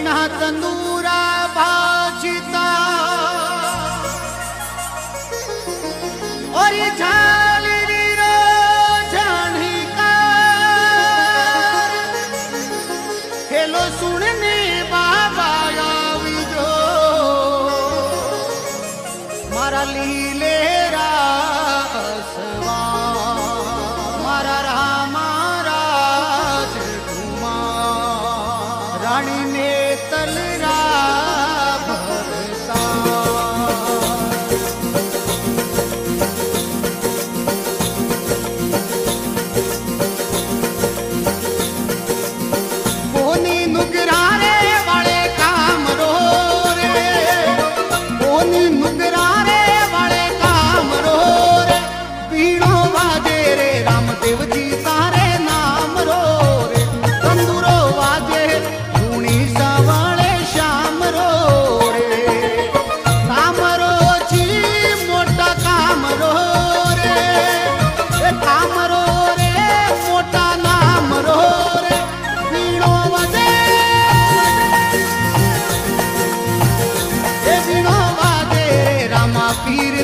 ना तंदूरा भाजता और ये झालरी रो जानी का हेलो सुनने बाबा आवी जो मारा लीले रासवा मारा रामा राजकुमार रानी ने तलरा भरता बोनी नुगरारे वाले काम रो रे बोनी नुगरारे वाले काम रो रे पीड़ो बाजे रे रामदेव जी सारे नाम रो रे तंदूरो बाजे धूनी सा वाले श्याम रो रे काम रो जी मोटा काम रो रे काम रो रे मोटा नाम रो रे पीड़ो बाजे ए पीड़ो बाजे रे रामा पीर